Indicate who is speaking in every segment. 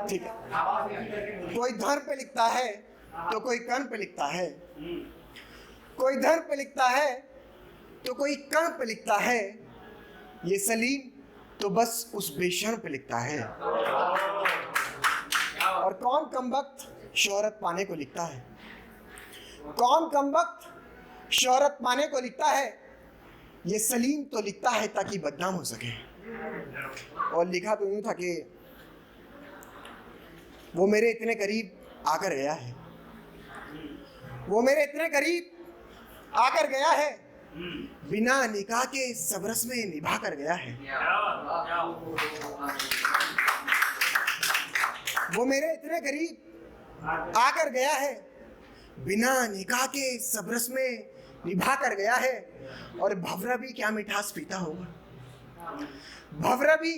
Speaker 1: ठीक है। कोई धर पे लिखता है तो कोई कर्ण पे लिखता है, कोई धर पे लिखता है तो कोई कर्ण पे लिखता है, ये सलीम तो बस उस बेशर्म पे लिखता है। और कौन कमबख्त शोहरत पाने को लिखता है, कौन कमबख्त शोहरत पाने को लिखता है, ये सलीम तो लिखता है ताकि बदनाम हो सके। और लिखा तो यूं था कि वो मेरे इतने करीब आकर गया है, वो मेरे इतने करीब आकर गया है, बिना निकाह के सब रस्में निभा कर गया है। वो मेरे इतने करीब आकर गया है, बिना निकाह के सब रस्में निभा कर गया है। और भंवरा भी क्या मिठास पीता होगा, भंवरा भी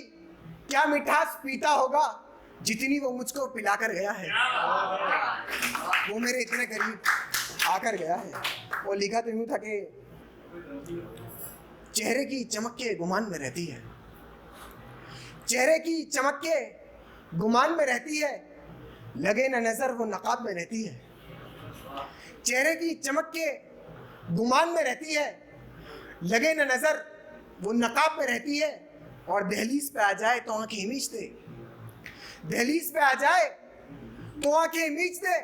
Speaker 1: क्या मिठास पीता होगा जितनी वो मुझको पिला कर गया है। वो मेरे इतने करीब आकर गया है। और लिखा तो यूं था कि चेहरे की चमक के गुमान में रहती है, चेहरे की चमक के गुमान में रहती है, लगे न नजर वो नकाब में रहती है। चेहरे की चमक के गुमान में रहती है, लगे न नजर वो नकाब में रहती है। और दहलीज पे आ जाए तो आंखें मीच दे, दहलीज पे आ जाए तो आंखें मीच दे,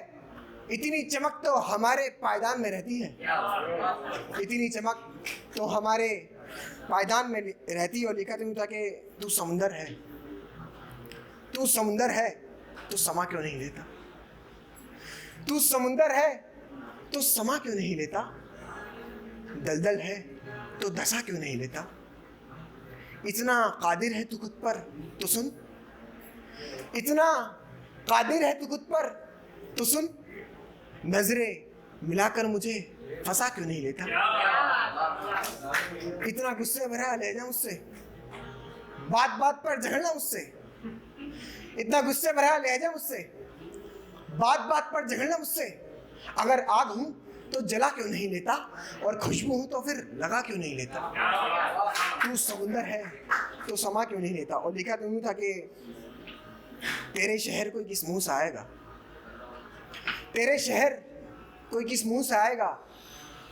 Speaker 1: इतनी चमक तो हमारे पायदान में रहती है, इतनी चमक तो हमारे पायदान में रहती है। और लिखा तो था कि तू समुंदर है, तू समुंदर है तो समा क्यों नहीं लेता, तू समुंदर है तो समा क्यों नहीं लेता, दलदल है तो दशा क्यों नहीं लेता। इतना कादिर है तू खुद पर तो सुन, इतना कादिर है तू खुद पर तो सुन, नजरें मिलाकर मुझे फंसा क्यों नहीं लेता। इतना गुस्से भरा लहजा मुझसे, बात बात पर झगड़ना मुझसे, इतना गुस्से भरा लहजा मुझसे, बात बात पर झगड़ना मुझसे। अगर आग हूं तो जला क्यों नहीं लेता, और खुशबू हूं तो फिर लगा क्यों नहीं लेता। तू समुंदर है तो समा क्यों नहीं लेता। और लिखा तो यूं था कि तेरे शहर कोई किस मुंह से आएगा, तेरे शहर कोई किस मुंह से आएगा,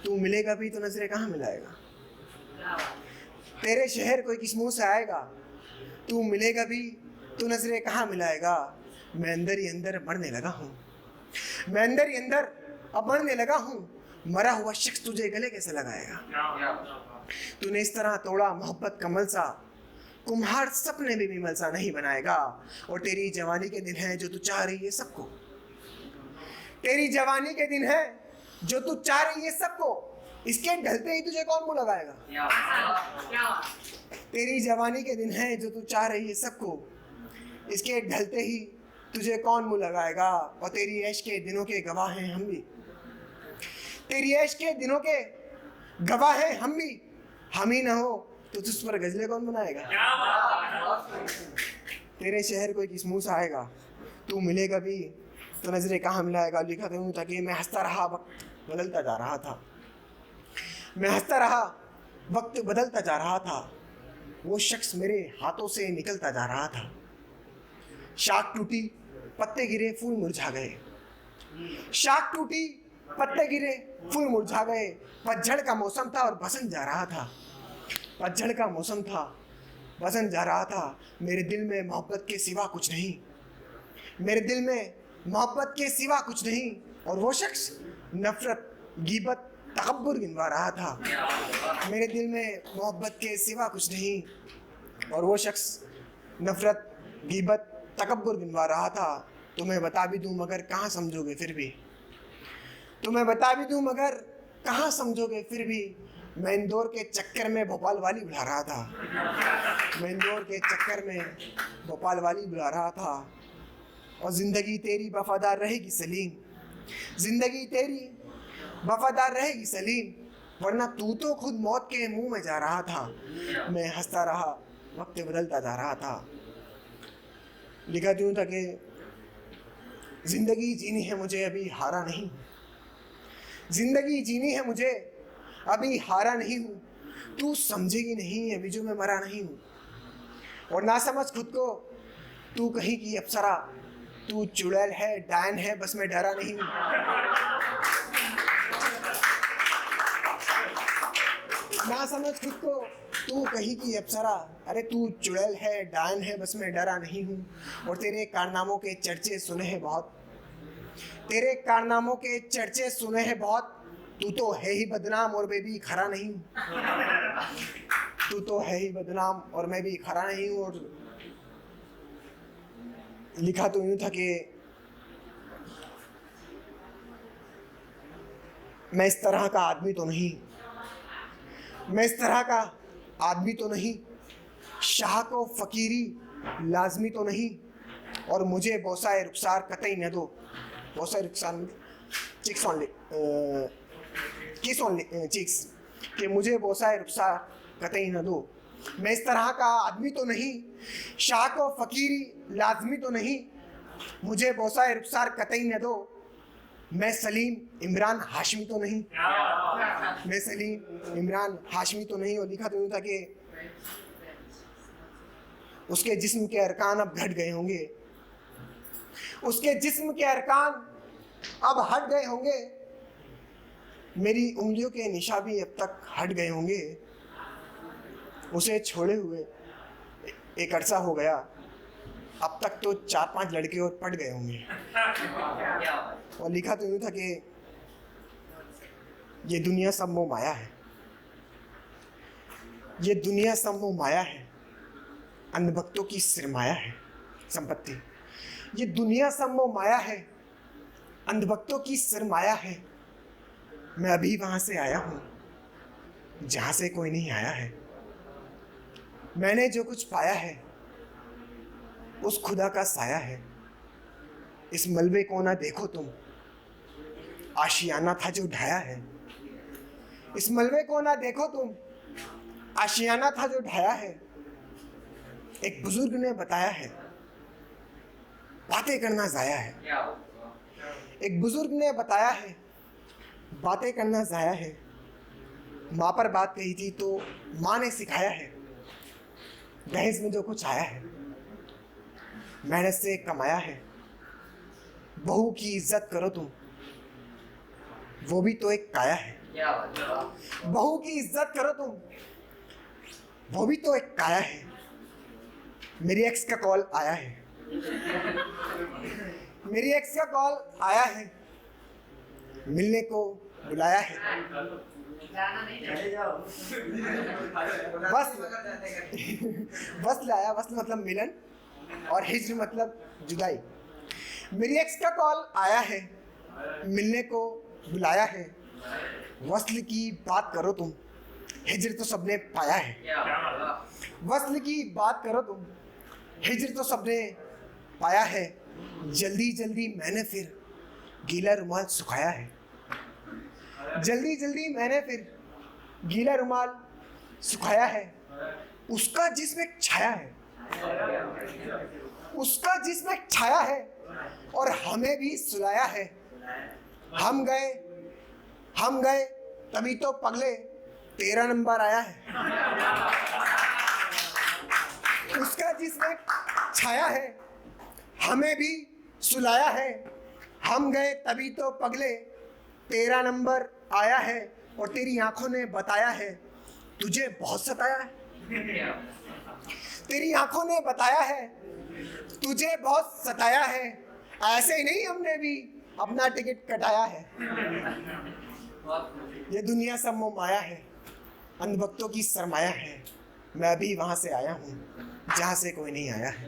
Speaker 1: तू मिलेगा भी तो नजरें कहाँ मिलाएगा। तेरे शहर कोई किस मुंह से आएगा, तू मिलेगा भी तो नजरें कहाँ मिलाएगा। मैं अंदर ही अंदर मरने लगा हूँ, मैं अंदर ही अंदर अब मरने लगा हूँ, मरा हुआ शख्स तुझे गले कैसे लगाएगा। तूने इस तरह तोड़ा मोहब्बत का मलसा, कुम्हार सपने में भी मलसा नहीं बनाएगा। और तेरी जवानी के दिन है जो तू चाह रही है सबको, तेरी जवानी के दिन है जो तू चाह रही है सबको, इसके ढलते ही तुझे कौन मुंह लगाएगा। तेरी जवानी के दिन है जो तू चाह रही है सबको, इसके ढलते ही तुझे कौन मुंह लगाएगा। और तेरी ऐश के दिनों के गवाह हैं हम भी, तेरी ऐश के दिनों के गवाह हैं हम भी, हम ही ना हो तो तुझ पर गजले कौन बनाएगा। तेरे शहर कोई किस मुंह से आएगा, तू मिलेगा भी तो नजरें कहाँ मिलाएगा। लिखा था ताकि मैं हंसता रहा, वक्त बदलता जा रहा था, मैं हंसता रहा, वक्त बदलता जा रहा था, वो शख्स मेरे हाथों से निकलता जा रहा था। शाख टूटी पत्ते गिरे फूल मुरझा गए, शाख टूटी पत्ते गिरे फूल मुरझा गए। पतझड़ का मौसम था और बसंत जा रहा था, पतझड़ का मौसम था, बसंत जा रहा था। मेरे दिल में मोहब्बत के सिवा कुछ नहीं, मेरे दिल में मोहब्बत के सिवा कुछ नहीं। और वो शख्स नफरत गीबत तकब्बुर गिनवा रहा था। मेरे दिल में मोहब्बत के सिवा कुछ नहीं, और वो शख्स नफरत गीबत तकब्बुर गिनवा रहा था। तुम्हें बता भी दूं मगर कहाँ समझोगे फिर भी, तुम्हें बता भी दूं मगर कहाँ समझोगे फिर भी। मैं इंदौर के चक्कर में भोपाल वाली बुला रहा था, मैं इंदौर के चक्कर में भोपाल वाली बुला रहा था। और ज़िंदगी तेरी वफादार रहेगी सलीम, ज़िंदगी तेरी वफादार रहेगी सलीम, वरना तू तो खुद मौत के मुंह में जा रहा था। मैं हंसता रहा, वक्त बदलता जा रहा था। लिखा यूं था कि ज़िंदगी जीनी है मुझे अभी हारा नहीं, ज़िंदगी जीनी है मुझे अभी हारा नहीं हूँ, तू समझेगी नहीं अभी जो मैं मरा नहीं हूँ। और ना समझ खुद को तू कहीं की अप्सरा, तू चुड़ैल है, डायन है, बस मैं डरा नहीं हूं। ना समझ खुद को, तू कहीं की अप्सरा, अरे तू चुड़ैल है, डायन है, बस मैं डरा नहीं हूं। और तेरे कारनामों के चर्चे सुने हैं बहुत, तेरे कारनामों के चर्चे सुने हैं बहुत। तू तो है ही बदनाम और मैं भी खरा नहीं हूं। तू तो है ही बदनाम और मैं भी खरा नहीं हूं। और लिखा तो यूं था कि मैं इस तरह का आदमी तो नहीं, मैं इस तरह का आदमी तो नहीं, शाह को फकीरी लाजमी तो नहीं, और मुझे बोसाए रुखसार कतई न दो। बोसाए रुखसार चिक्स ओनली, किस ओनली चिक्स, कि मुझे बोसाए रुखसार कतई न दो। मैं इस तरह का आदमी तो नहीं, शाह को फकीरी लाजमी तो नहीं, मुझे बोसाए रुखसार कतई न दो। मैं सलीम इमरान हाशमी तो नहीं, मैं सलीम इमरान हाशमी तो नहीं। और लिखा तो यूं था कि उसके जिस्म के अरकान अब घट गए होंगे, उसके जिस्म के अरकान अब हट गए होंगे, मेरी उंगलियों के निशा भी अब तक हट गए होंगे। उसे छोड़े हुए एक अरसा हो गया, अब तक तो 4-5 लड़के और पट गए होंगे। और लिखा तो यूं था कि ये दुनिया सब मोह माया है, ये दुनिया सब मोह माया है, अंधभक्तों की सिरमाया है संपत्ति। ये दुनिया सब मोह माया है, अंधभक्तों की सिरमाया है। मैं अभी वहां से आया हूं जहां से कोई नहीं आया है। मैंने जो कुछ पाया है उस खुदा का साया है। इस मलबे को ना देखो तुम, आशियाना था जो ढाया है। इस मलबे को ना देखो तुम, आशियाना था जो ढाया है। एक बुजुर्ग ने बताया है, बातें करना जाया है। एक बुजुर्ग ने बताया है, बातें करना जाया है। माँ पर बात कही थी तो माँ ने सिखाया है, दहेज में जो कुछ आया है मेहनत से कमाया है। बहू की इज्जत करो तुम, वो भी तो एक काया है। बहू की इज्जत करो तुम, वो भी तो एक काया है। मेरी एक्स का कॉल आया है, मेरी एक्स का कॉल आया है, मिलने को बुलाया है। बस लाया, बस मतलब मिलन, और हिज्र मतलब जुदाई। मेरी एक्स का कॉल आया है, मिलने को बुलाया है। वस्ल की बात करो तुम, हिज्र तो सबने पाया है। वस्ल की बात करो तुम, हिज्र तो सबने पाया है। जल्दी जल्दी मैंने फिर गीला रुमाल सुखाया है। जल्दी जल्दी मैंने फिर गीला रुमाल सुखाया है। उसका जिस्म एक छाया है, उसका जिस्म एक छाया है, और हमें भी सुलाया है। हम गए तभी तो पगले 13 नंबर आया है। उसका जिस्म एक छाया है, हमें भी सुलाया है। हम गए तभी तो पगले 13 नंबर आया है। और तेरी आंखों ने बताया है, तुझे बहुत सताया है। तेरी आंखों ने बताया है, तुझे बहुत सताया है। ऐसे ही नहीं हमने भी अपना टिकट कटाया है। ये दुनिया सब मोह माया है, अंधभक्तों की सरमाया है। मैं अभी वहां से आया हूँ जहां से कोई नहीं आया है।